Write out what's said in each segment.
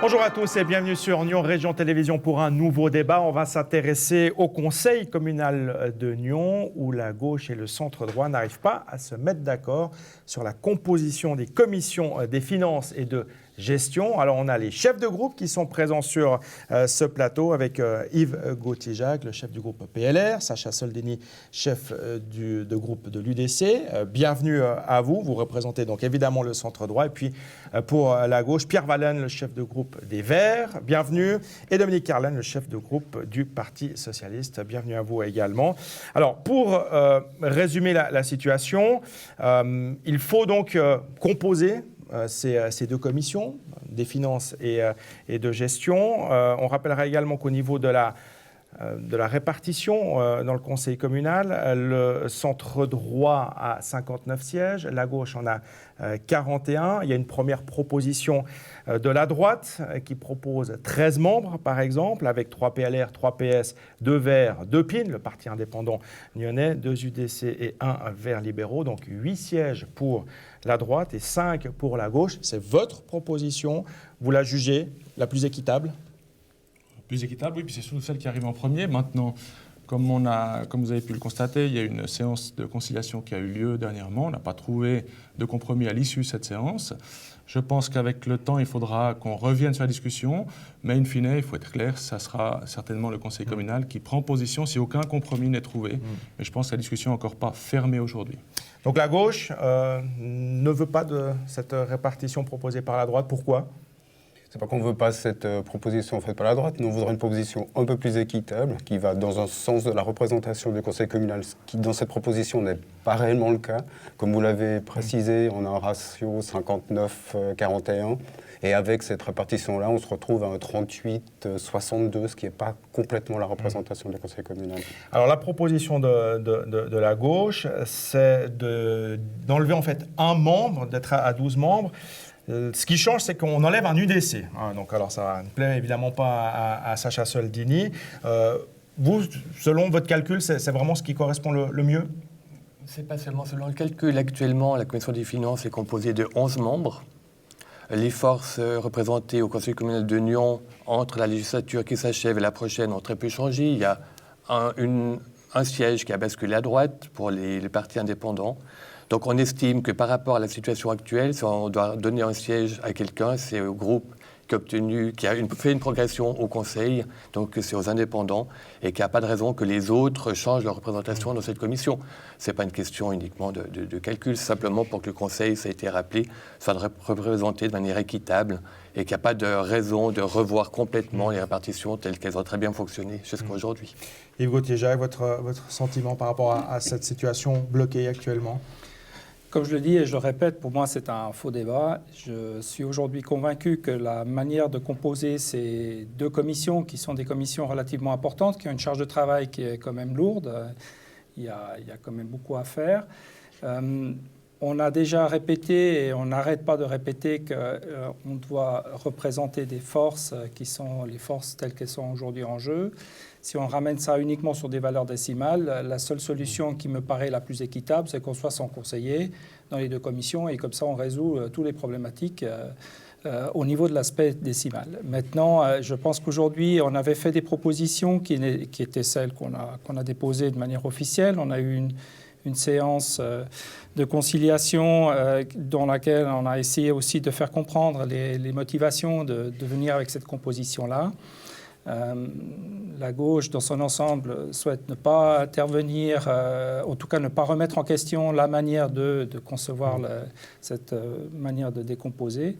Bonjour à tous et bienvenue sur Nyon Région Télévision pour un nouveau débat. On va s'intéresser au conseil communal de Nyon où la gauche et le centre droit n'arrivent pas à se mettre d'accord sur la composition des commissions des finances et de gestion. Alors on a les chefs de groupe qui sont présents sur ce plateau avec Yves Gauthier-Jacques, le chef du groupe PLR, Sacha Soldini, chef de groupe de l'UDC. Bienvenue à vous. Vous représentez donc évidemment le centre droit. Et puis pour la gauche, Pierre Vallen, le chef de groupe des Verts. Bienvenue. Et Dominique Carlen, le chef de groupe du Parti socialiste. Bienvenue à vous également. Alors pour résumer la situation, il faut donc composer ces deux commissions, des finances et de gestion. On rappellera également qu'au niveau de la répartition dans le conseil communal, le centre droit a 59 sièges, la gauche en a 41. Il y a une première proposition de la droite qui propose 13 membres, par exemple, avec 3 PLR, 3 PS, 2 Verts, 2 PIN, le parti indépendant nyonnais, 2 UDC et 1 Verts libéraux, donc 8 sièges pour la droite et 5 pour la gauche. C'est votre proposition. Vous la jugez la plus équitable ? Plus équitable, oui, puis c'est surtout celle qui arrive en premier. Maintenant, comme vous avez pu le constater, il y a une séance de conciliation qui a eu lieu dernièrement. On n'a pas trouvé de compromis à l'issue de cette séance. Je pense qu'avec le temps, il faudra qu'on revienne sur la discussion, mais in fine, il faut être clair, ça sera certainement le conseil communal qui prend position si aucun compromis n'est trouvé. Et je pense que la discussion n'est encore pas fermée aujourd'hui. Donc la gauche ne veut pas de cette répartition proposée par la droite. Pourquoi ? C'est pas qu'on ne veut pas cette proposition faite par la droite, nous on voudrait une proposition un peu plus équitable, qui va dans un sens de la représentation du conseil communal, ce qui dans cette proposition n'est pas réellement le cas. Comme vous l'avez précisé, on a un ratio 59-41, et avec cette répartition-là, on se retrouve à un 38-62, ce qui n'est pas complètement la représentation du conseil communal. Alors la proposition de la gauche, c'est d'enlever en fait un membre, d'être à 12 membres. Ce qui change, c'est qu'on enlève un UDC. Donc, alors, ça ne plaît évidemment pas à Sacha Soldini. Vous, selon votre calcul, c'est vraiment ce qui correspond le mieux ? Ce n'est pas seulement selon le calcul. Actuellement, la Commission des finances est composée de 11 membres. Les forces représentées au Conseil communal de Nyon, entre la législature qui s'achève et la prochaine, ont très peu changé. Il y a un siège qui a basculé à droite pour les partis indépendants. Donc on estime que par rapport à la situation actuelle, si on doit donner un siège à quelqu'un, c'est au groupe qui a fait une progression au Conseil, donc c'est aux indépendants, et qui n'a pas de raison que les autres changent leur représentation dans cette commission. Ce n'est pas une question uniquement de calcul, c'est simplement pour que le Conseil, ça a été rappelé, soit représenté de manière équitable, et qu'il n'y a pas de raison de revoir complètement les répartitions telles qu'elles ont très bien fonctionné jusqu'à aujourd'hui. Yves Gauthier-Jacques, votre sentiment par rapport à cette situation bloquée actuellement ? Comme je le dis et je le répète, pour moi c'est un faux débat. Je suis aujourd'hui convaincu que la manière de composer ces deux commissions, qui sont des commissions relativement importantes, qui ont une charge de travail qui est quand même lourde, il y a quand même beaucoup à faire. On a déjà répété et on n'arrête pas de répéter qu'on doit représenter des forces qui sont les forces telles qu'elles sont aujourd'hui en jeu. Si on ramène ça uniquement sur des valeurs décimales, la seule solution qui me paraît la plus équitable, c'est qu'on soit sans conseiller dans les deux commissions et comme ça on résout toutes les problématiques au niveau de l'aspect décimal. Maintenant, je pense qu'aujourd'hui, on avait fait des propositions qui étaient celles qu'on a déposées de manière officielle. On a eu une séance de conciliation dans laquelle on a essayé aussi de faire comprendre les motivations de venir avec cette composition-là. La gauche, dans son ensemble, souhaite ne pas intervenir, en tout cas ne pas remettre en question la manière de concevoir cette manière de décomposer.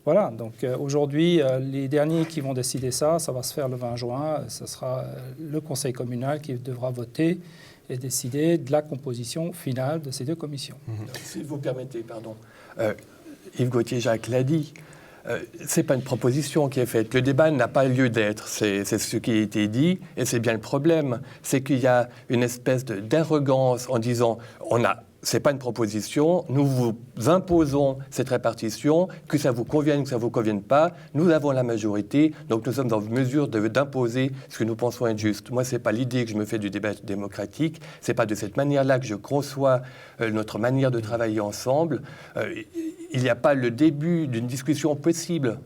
Voilà, donc aujourd'hui, les derniers qui vont décider ça va se faire le 20 juin. Ce sera le Conseil communal qui devra voter et décider de la composition finale de ces deux commissions. Si vous permettez, pardon. Yves Gauthier-Jacques l'a dit. Ce n'est pas une proposition qui est faite. Le débat n'a pas lieu d'être. C'est ce qui a été dit. Et c'est bien le problème. C'est qu'il y a une espèce d'arrogance en disant ce n'est pas une proposition, nous vous imposons cette répartition, que ça vous convienne ou que ça ne vous convienne pas. Nous avons la majorité, donc nous sommes en mesure d'imposer ce que nous pensons être juste. Moi, ce n'est pas l'idée que je me fais du débat démocratique. Ce n'est pas de cette manière-là que je conçois notre manière de travailler ensemble. Il n'y a pas le début d'une discussion possible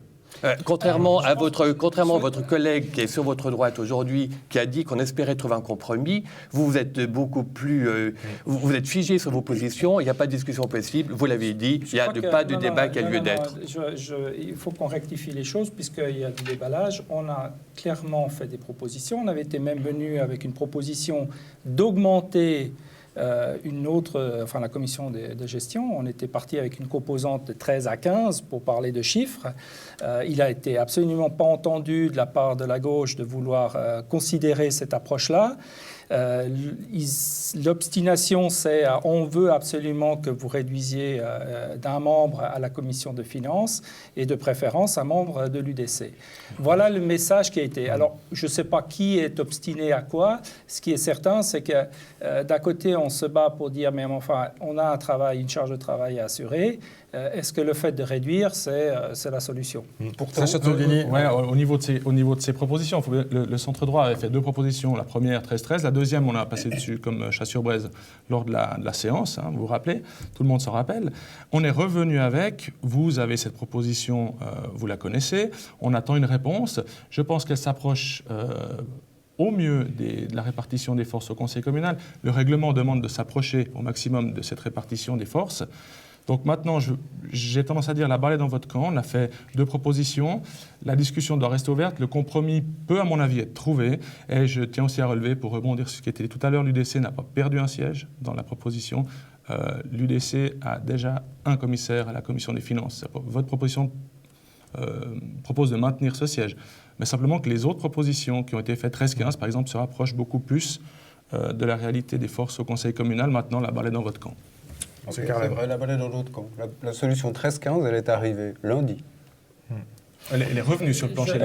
Contrairement à votre collègue qui est sur votre droite aujourd'hui, qui a dit qu'on espérait trouver un compromis, vous êtes beaucoup plus... vous êtes figé sur vos positions, il n'y a pas de discussion possible, vous l'avez dit, il n'y a pas de débat qui a lieu d'être. Il faut qu'on rectifie les choses, puisqu'il y a du déballage. On a clairement fait des propositions. On avait été même venu avec une proposition d'augmenter la commission de gestion. On était parti avec une composante de 13 à 15 pour parler de chiffres. Il n'a été absolument pas entendu de la part de la gauche de vouloir considérer cette approche-là. L'obstination, c'est on veut absolument que vous réduisiez d'un membre à la commission de finances et de préférence un membre de l'UDC. Voilà le message qui a été. Alors, je ne sais pas qui est obstiné à quoi. Ce qui est certain, c'est que d'un côté, on se bat pour dire, mais enfin, on a une charge de travail à assurer. Est-ce que le fait de réduire, c'est la solution? Pourtant, au niveau de ces propositions, le centre droit avait fait 2 propositions. La première, 13-13. La deuxième, on a passé dessus comme chat sur braise lors de la séance, vous vous rappelez, tout le monde s'en rappelle. On est revenu avec, vous avez cette proposition, vous la connaissez, on attend une réponse. Je pense qu'elle s'approche au mieux de la répartition des forces au Conseil communal. Le règlement demande de s'approcher au maximum de cette répartition des forces. Donc maintenant, j'ai tendance à dire la balle est dans votre camp. On a fait 2 propositions. La discussion doit rester ouverte. Le compromis peut, à mon avis, être trouvé. Et je tiens aussi à relever, pour rebondir sur ce qui était dit tout à l'heure, l'UDC n'a pas perdu un siège dans la proposition. L'UDC a déjà un commissaire à la commission des finances. Votre proposition propose de maintenir ce siège. Mais simplement que les autres propositions qui ont été faites, 13-15 par exemple, se rapprochent beaucoup plus de la réalité des forces au Conseil communal. Maintenant, la balle est dans votre camp. C'est vrai, la balle est dans l'autre camp. La solution 13-15, elle est arrivée lundi. Elle est revenue sur le plancher.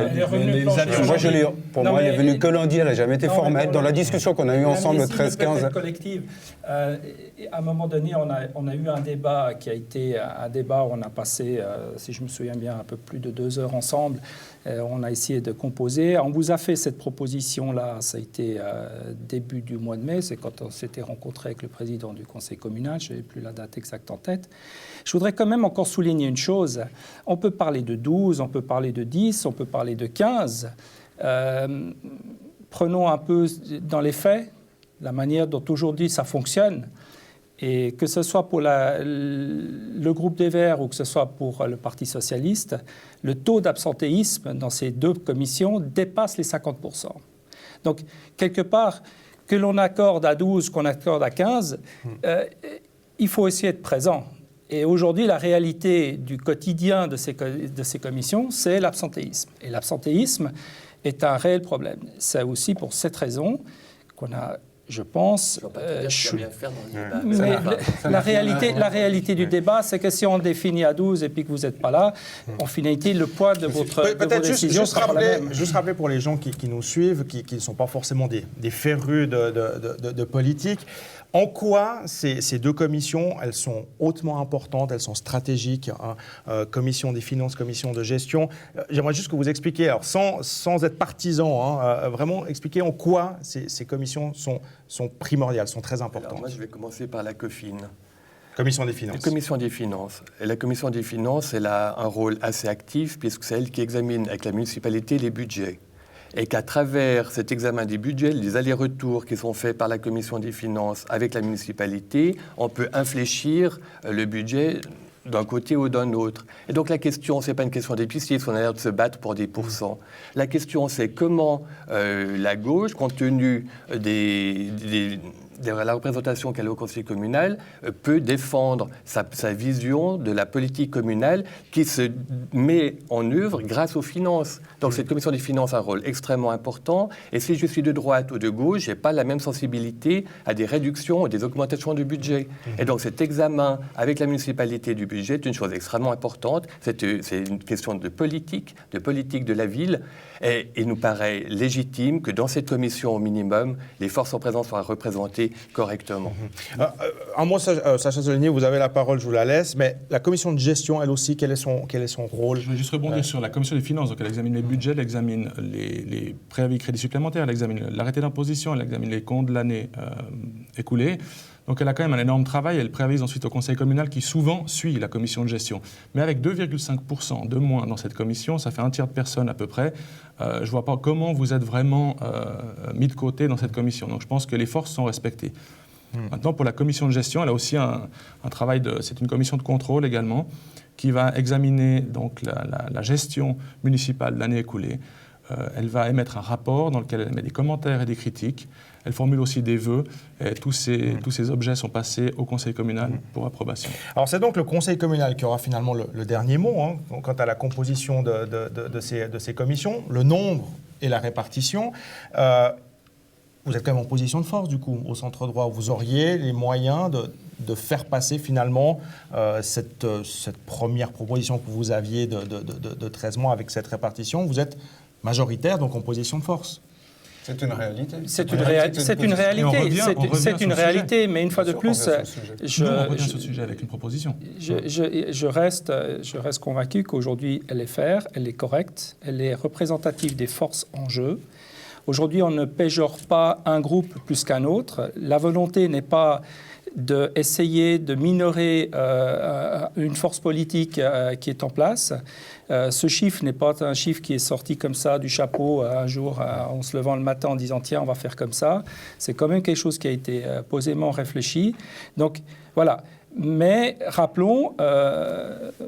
Pour moi, elle est venue que lundi, elle n'a jamais été formelle. Dans la discussion qu'on a eue ensemble, le 13-15... collective. À un moment donné, on a eu un débat qui a été un débat où on a passé, si je me souviens bien, un peu plus de 2 heures ensemble. On a essayé de composer. On vous a fait cette proposition-là, ça a été début du mois de mai, c'est quand on s'était rencontré avec le président du conseil communal, je n'ai plus la date exacte en tête. Je voudrais quand même encore souligner une chose. On peut parler de 12, on peut parler de 10, on peut parler de 15. Prenons un peu dans les faits la manière dont aujourd'hui ça fonctionne. Et que ce soit pour le groupe des Verts ou que ce soit pour le Parti socialiste, le taux d'absentéisme dans ces 2 commissions dépasse les 50%. Donc, quelque part, que l'on accorde à 12, qu'on accorde à 15, il faut essayer d'être présent. Et aujourd'hui, la réalité du quotidien de ces commissions, c'est l'absentéisme. Et l'absentéisme est un réel problème. C'est aussi pour cette raison qu'on a... Je pense. Mais la réalité du débat, c'est que si on définit à 12 et puis que vous n'êtes pas là, en finalité, le poids de vos décisions sera pas la même. Juste rappeler pour les gens qui nous suivent, qui ne sont pas forcément des férus de politique, en quoi ces 2 commissions, elles sont hautement importantes, elles sont stratégiques, commission des finances, commission de gestion. J'aimerais juste que vous expliquiez, alors sans être partisan, vraiment expliquer en quoi ces commissions sont primordiales, sont très importantes. Alors moi, je vais commencer par la COFIN. Commission des finances. La commission des finances. Et la commission des finances, elle a un rôle assez actif puisque c'est elle qui examine avec la municipalité les budgets. Et qu'à travers cet examen des budgets, les allers-retours qui sont faits par la commission des finances avec la municipalité, on peut infléchir le budget d'un côté ou d'un autre. Et donc la question, ce n'est pas une question d'épicier, on a l'air de se battre pour des pourcents. La question, c'est comment la gauche, compte tenu de la représentation qu'elle a au conseil communal, peut défendre sa vision de la politique communale qui se met en œuvre grâce aux finances. Donc cette commission des finances a un rôle extrêmement important. Et si je suis de droite ou de gauche, je n'ai pas la même sensibilité à des réductions ou des augmentations du budget. Et donc cet examen avec la municipalité du budget est une chose extrêmement importante. C'est une question de politique de la ville. Et il nous paraît légitime que dans cette commission, au minimum, les forces en présence soient représentées correctement. Un mot, Sacha Solligny, vous avez la parole, je vous la laisse, mais la commission de gestion, elle aussi, quel est son rôle? Je vais juste rebondir sur la commission des finances. Donc elle examine les budgets, elle examine les préavis crédits supplémentaires, elle examine l'arrêté d'imposition, elle examine les comptes de l'année écoulée. Donc elle a quand même un énorme travail, elle préavise ensuite au conseil communal qui souvent suit la commission de gestion. Mais avec 2,5% de moins dans cette commission, ça fait un tiers de personnes à peu près. Je ne vois pas comment vous êtes vraiment mis de côté dans cette commission. Donc je pense que les forces sont respectées. Maintenant, pour la commission de gestion, elle a aussi un travail c'est une commission de contrôle également, qui va examiner donc la gestion municipale de l'année écoulée. Elle va émettre un rapport dans lequel elle met des commentaires et des critiques. Elle formule aussi des vœux. Et tous ces objets sont passés au conseil communal pour approbation. Alors c'est donc le conseil communal qui aura finalement le dernier mot quant à la composition de ces commissions, le nombre et la répartition. Vous êtes quand même en position de force, du coup, au centre droit. Vous auriez les moyens de faire passer, finalement, cette première proposition que vous aviez de 13 mois avec cette répartition. Vous êtes majoritaire, donc en position de force. C'est une réalité. C'est une réalité, mais une fois de plus, Nous, on revient sur ce sujet avec une proposition. Je reste convaincu qu'aujourd'hui, elle est fair, elle est correcte, elle est représentative des forces en jeu. Aujourd'hui, on ne péjore pas un groupe plus qu'un autre. La volonté n'est pas d'essayer de minorer une force politique qui est en place. Ce chiffre n'est pas un chiffre qui est sorti comme ça du chapeau un jour en se levant le matin en disant « tiens, on va faire comme ça ». C'est quand même quelque chose qui a été posément réfléchi. Donc voilà. Mais rappelons,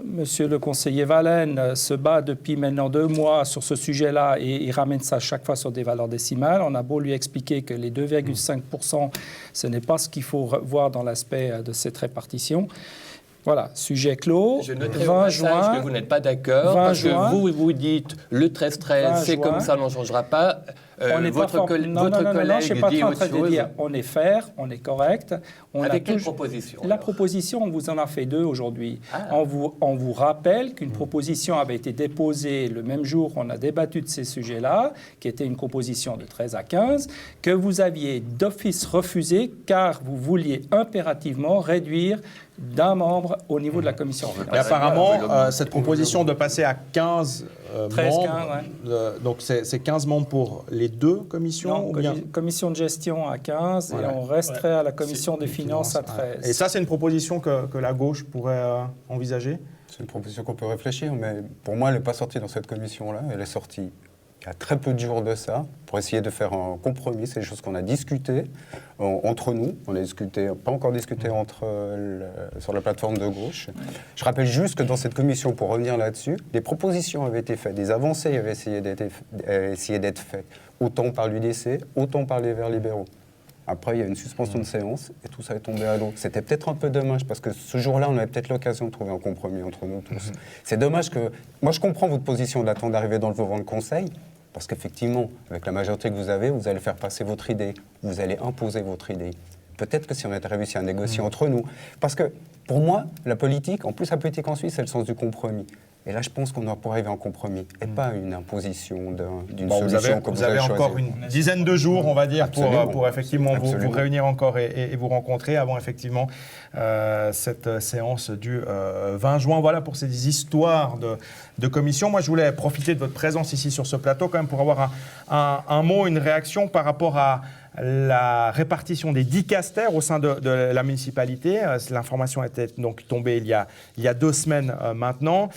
monsieur le conseiller Vallen se bat depuis maintenant 2 mois sur ce sujet-là et il ramène ça chaque fois sur des valeurs décimales. On a beau lui expliquer que les 2,5%, ce n'est pas ce qu'il faut voir dans l'aspect de cette répartition. Voilà, sujet clos. Je noterai au passage que vous n'êtes pas d'accord, parce que vous dites le 13-13, c'est comme ça, on n'en changera pas. Votre collègue je suis pas dit en autre train de chose. dire on est fair, on est correct. Avec quelle proposition La proposition, on vous en a fait 2 aujourd'hui. Ah. On vous rappelle qu'une proposition avait été déposée le même jour où on a débattu de ces sujets-là, qui était une proposition de 13 à 15, que vous aviez d'office refusé car vous vouliez impérativement réduire d'un membre au niveau de la commission. Et apparemment, cette proposition de passer à 15 13, membres, 15, ouais. donc c'est 15 membres pour les 2 commissions Non, ou bien... commission de gestion à 15 Voilà. et on resterait à la commission des finances à 13. Et ça, c'est une proposition que la gauche pourrait envisager? C'est une proposition qu'on peut réfléchir, mais pour moi, elle n'est pas sortie dans cette commission-là. Elle est sortie il y a très peu de jours de ça, pour essayer de faire un compromis. C'est des choses qu'on a discutées entre nous. On a discuté, pas encore discuté sur la plateforme de gauche. Je rappelle juste que dans cette commission, pour revenir là-dessus, des propositions avaient été faites, des avancées avaient essayé d'être faites, autant par l'UDC, autant par les Verts libéraux. Après, il y a une suspension de séance et tout ça est tombé à l'eau. C'était peut-être un peu dommage parce que ce jour-là, on avait peut-être l'occasion de trouver un compromis entre nous tous. C'est dommage que... Moi, je comprends votre position d'attendre d'arriver dans le vent de conseil parce qu'effectivement, avec la majorité que vous avez, vous allez faire passer votre idée. Vous allez imposer votre idée. Peut-être que si on avait réussi à négocier entre nous... Parce que, pour moi, la politique, en plus la politique en Suisse, c'est le sens du compromis. Et là, je pense qu'on doit pouvoir arriver à un compromis et pas une imposition d'une solution que vous avez encore une dizaine de jours, on va dire, pour effectivement vous réunir encore et vous rencontrer avant effectivement cette séance du 20 juin. Voilà pour ces histoires de commission. Moi, je voulais profiter de votre présence ici sur ce plateau quand même pour avoir un mot, une réaction par rapport à la répartition des dicastères au sein de la municipalité. L'information était donc tombée il y a 2 semaines maintenant.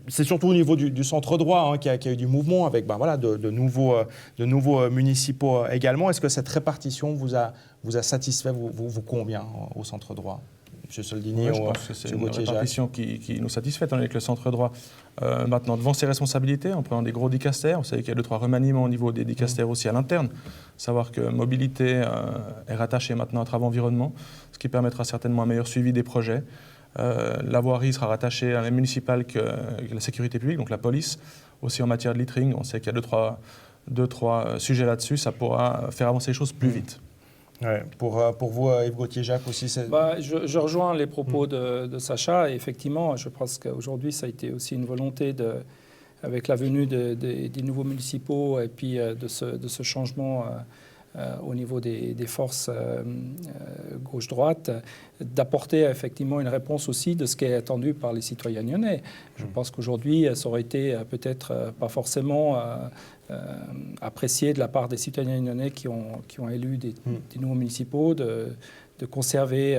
C'est surtout au niveau du centre droit qu'il y a eu du mouvement avec de nouveaux municipaux également. Est-ce que cette répartition vous a satisfait, vous convient au centre droit? M. Soldini, je pense que c'est une répartition qui nous satisfait, étant donné que le centre droit, maintenant, devant ses responsabilités, en prenant des gros dicastères, vous savez qu'il y a 2-3 remaniements au niveau des dicastères aussi à l'interne, savoir que mobilité est rattachée maintenant à travaux environnement, ce qui permettra certainement un meilleur suivi des projets. La voirie sera rattachée à la municipale que la sécurité publique, donc la police, aussi en matière de littering. On sait qu'il y a 2-3 sujets là-dessus, ça pourra faire avancer les choses plus vite. Ouais. Pour vous, Yves Gauthier-Jacques aussi, je rejoins les propos de Sacha. Et effectivement, je pense qu'aujourd'hui, ça a été aussi une volonté, avec la venue des nouveaux municipaux et puis de ce changement au niveau des forces gauche-droite, d'apporter effectivement une réponse aussi de ce qui est attendu par les citoyens nyonnais. Je pense qu'aujourd'hui, ça aurait été peut-être pas forcément apprécié de la part des citoyens nyonnais qui ont élu des nouveaux municipaux de de conserver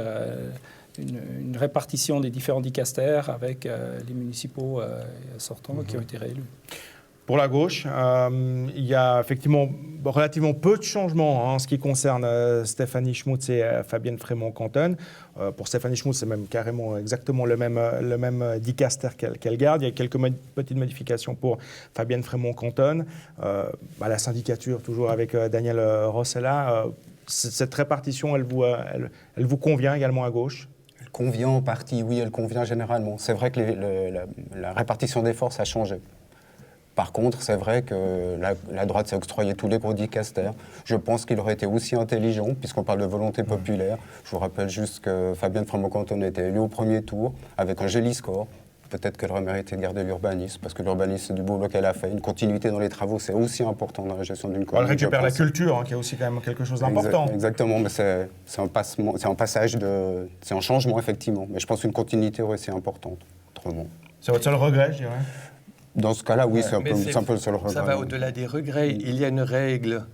une répartition des différents dicastères avec les municipaux sortants qui ont été réélus. Pour la gauche, il y a effectivement relativement peu de changements en ce qui concerne Stéphanie Schmutz et Fabienne Frémont-Canton. Pour Stéphanie Schmutz, c'est même carrément exactement le même dicaster qu'elle garde. Il y a quelques petites modifications pour Fabienne Frémont-Canton. La syndicature, toujours avec Daniel Rossella. Cette répartition, elle vous convient également à gauche ? Elle convient en partie, oui, elle convient généralement. C'est vrai que la répartition des forces a changé. Par contre, c'est vrai que la droite s'est octroyé tous les gros dicasters. Je pense qu'il aurait été aussi intelligent, puisqu'on parle de volonté populaire. Je vous rappelle juste que Fabienne Frémont-Canton a été élue au premier tour avec un joli score. Peut-être qu'elle aurait mérité de garder l'urbanisme, parce que l'urbanisme, c'est du boulot qu'elle a fait. Une continuité dans les travaux, c'est aussi important dans la gestion d'une commune. Elle récupère la culture, qui est aussi quand même quelque chose d'important. Exactement, mais c'est un changement, effectivement. Mais je pense qu'une continuité aurait été importante, autrement. C'est votre seul regret, je dirais ? Dans ce cas-là, oui, c'est un peu le seul regret. Ça va au-delà des regrets. Il y a une règle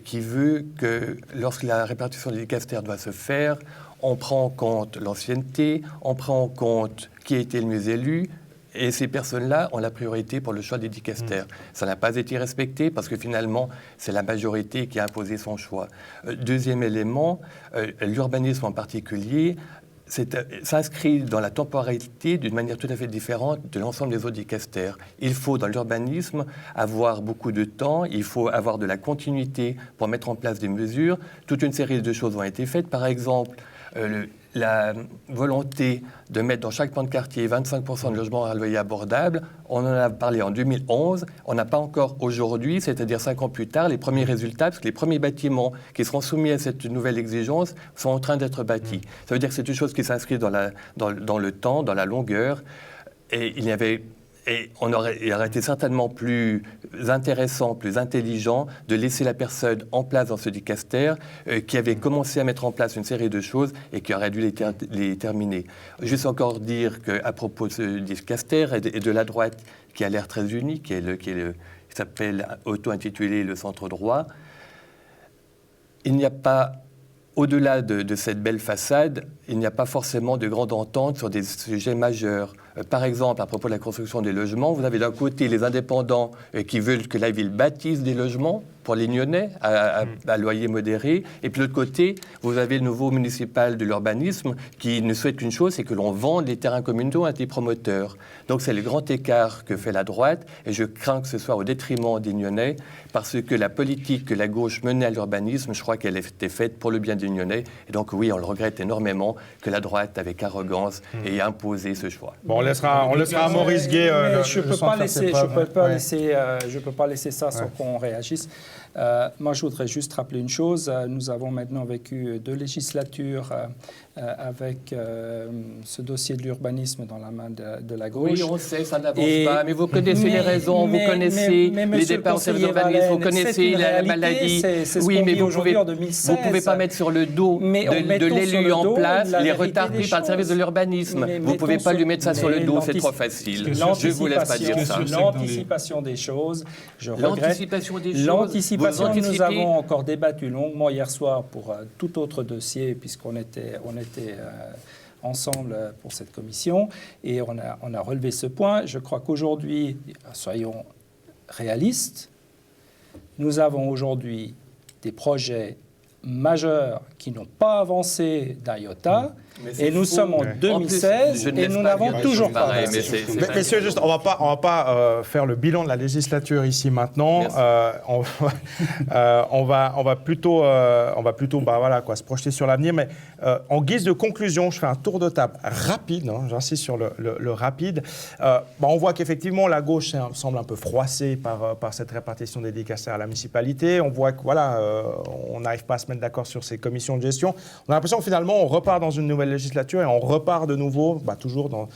qui veut que lorsque la répartition des dicastères doit se faire, on prend en compte l'ancienneté, on prend en compte qui a été le mieux élu, et ces personnes-là ont la priorité pour le choix des dicastères. Ça n'a pas été respecté parce que finalement, c'est la majorité qui a imposé son choix. Deuxième élément, l'urbanisme en particulier s'inscrit dans la temporalité d'une manière tout à fait différente de l'ensemble des autres dicastères. Il faut, dans l'urbanisme, avoir beaucoup de temps, il faut avoir de la continuité pour mettre en place des mesures. Toute une série de choses ont été faites. Par exemple, la volonté de mettre dans chaque plan de quartier 25% de logements à loyer abordable, on en a parlé en 2011, on n'a pas encore aujourd'hui, c'est-à-dire 5 ans plus tard, les premiers résultats, parce que les premiers bâtiments qui seront soumis à cette nouvelle exigence sont en train d'être bâtis. Ça veut dire que c'est une chose qui s'inscrit dans le temps, dans la longueur, et il aurait été certainement plus intéressant, plus intelligent de laisser la personne en place dans ce dicaster qui avait commencé à mettre en place une série de choses et qui aurait dû les terminer. Juste encore dire qu'à propos de ce dicaster et de la droite qui a l'air très unie, qui s'appelle auto-intitulé le centre droit, il n'y a pas, au-delà de cette belle façade, il n'y a pas forcément de grande entente sur des sujets majeurs. Par exemple, à propos de la construction des logements, vous avez d'un côté les indépendants qui veulent que la ville bâtisse des logements pour les Nyonnais à loyer modéré. Et puis de l'autre côté, vous avez le nouveau municipal de l'urbanisme qui ne souhaite qu'une chose, c'est que l'on vende les terrains communaux à des promoteurs. Donc c'est le grand écart que fait la droite. Et je crains que ce soit au détriment des Nyonnais, parce que la politique que la gauche menait à l'urbanisme, je crois qu'elle était faite pour le bien des Nyonnais. Et donc oui, on le regrette énormément que la droite, avec arrogance, ait imposé ce choix. Bon, on laissera à Maurice Guay. Je ne peux pas laisser ça sans qu'on réagisse. Moi, je voudrais juste rappeler une chose. Nous avons maintenant vécu 2 législatures avec ce dossier de l'urbanisme dans la main de la gauche. Oui, on sait, ça n'avance pas, mais vous connaissez les raisons, vous connaissez les dépenses d'urbanisme, vous connaissez la maladie. Oui, mais vous ne pouvez pas mettre sur le dos de l'élu en place les retards pris par le service de l'urbanisme. Vous ne pouvez pas lui mettre ça sur le dos, c'est trop facile. Je ne vous laisse pas dire ça. L'anticipation des choses, je regrette. L'anticipation, nous avons encore débattu longuement hier soir pour tout autre dossier, puisqu'on était ensemble pour cette commission, et on a relevé ce point. Je crois qu'aujourd'hui, soyons réalistes, nous avons aujourd'hui des projets majeurs qui n'ont pas avancé d'un iota, et nous sommes en 2016 et nous n'avons toujours pas avancé. Messieurs, juste, on va pas faire le bilan de la législature ici maintenant. On va plutôt se projeter sur l'avenir. Mais en guise de conclusion, je fais un tour de table rapide. J'insiste sur le rapide. On voit qu'effectivement la gauche semble un peu froissée par cette répartition des dicastères à la municipalité. On voit que on n'arrive pas à se mettre d'accord sur ces commissions de gestion. On a l'impression que finalement on repart dans une nouvelle législature et on repart de nouveau, toujours dans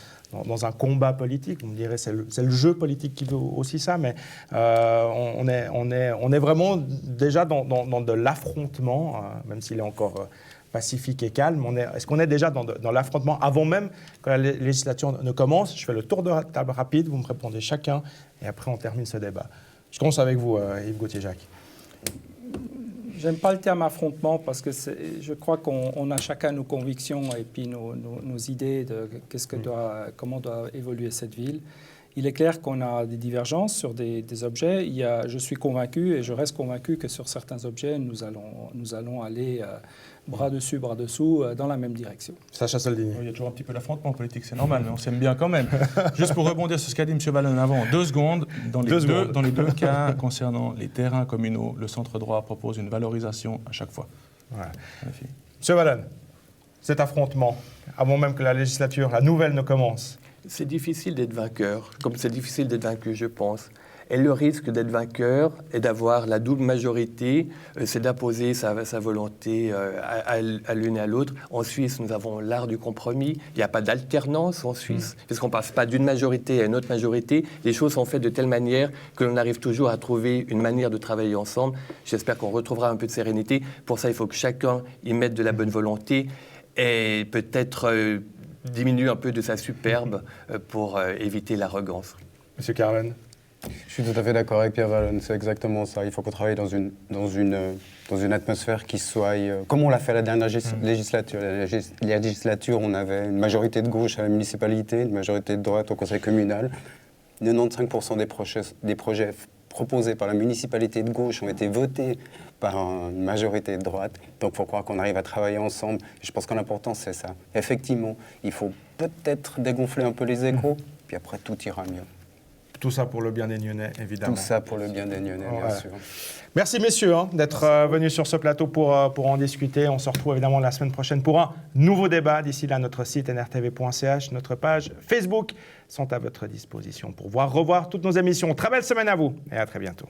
un combat politique. On me dirait c'est le jeu politique qui veut aussi ça, mais on est vraiment déjà dans de l'affrontement, même s'il est encore pacifique et calme. Est-ce qu'on est déjà dans l'affrontement avant même que la législature ne commence? Je fais le tour de table rapide, vous me répondez chacun, et après on termine ce débat. Je commence avec vous, Yves Gauthier-Jacques. J'aime pas le terme affrontement parce que je crois qu'on a chacun nos convictions et puis nos idées de comment doit évoluer cette ville. Il est clair qu'on a des divergences sur des objets. Je suis convaincu et je reste convaincu que sur certains objets, nous allons aller bras dessus, bras dessous dans la même direction. Sacha Soldini. Il y a toujours un petit peu d'affrontement politique, c'est normal, mais on s'aime bien quand même. Juste pour rebondir sur ce qu'a dit M. Vallon avant, 2 secondes. Dans les deux cas concernant les terrains communaux, le centre droit propose une valorisation à chaque fois. Voilà. M. Vallon, cet affrontement, avant même que la nouvelle ne commence. C'est difficile d'être vainqueur, comme c'est difficile d'être vaincu, je pense. Et le risque d'être vainqueur et d'avoir la double majorité, c'est d'imposer sa volonté à l'une et à l'autre. En Suisse, nous avons l'art du compromis. Il n'y a pas d'alternance en Suisse, puisqu'on ne passe pas d'une majorité à une autre majorité. Les choses sont faites de telle manière que l'on arrive toujours à trouver une manière de travailler ensemble. J'espère qu'on retrouvera un peu de sérénité. Pour ça, il faut que chacun y mette de la bonne volonté et peut-être diminuer un peu de sa superbe pour éviter l'arrogance. Monsieur Carven. Je suis tout à fait d'accord avec Pierre Vallon, c'est exactement ça. Il faut qu'on travaille dans une atmosphère qui soit, comme on l'a fait à la dernière législature. La législature, on avait une majorité de gauche à la municipalité, une majorité de droite au conseil communal. 95% des projets proposés par la municipalité de gauche ont été votés par une majorité de droite. Donc il faut croire qu'on arrive à travailler ensemble. Et je pense que l'important, c'est ça. Effectivement, il faut peut-être dégonfler un peu les échos, puis après, tout ira mieux. Tout ça pour le bien des Nyonnais, évidemment. Tout ça pour le bien des Nyonnais, bien sûr. Merci messieurs d'être venus sur ce plateau pour en discuter. On se retrouve évidemment la semaine prochaine pour un nouveau débat. D'ici là, notre site nrtv.ch, notre page Facebook sont à votre disposition pour revoir toutes nos émissions. Très belle semaine à vous et à très bientôt.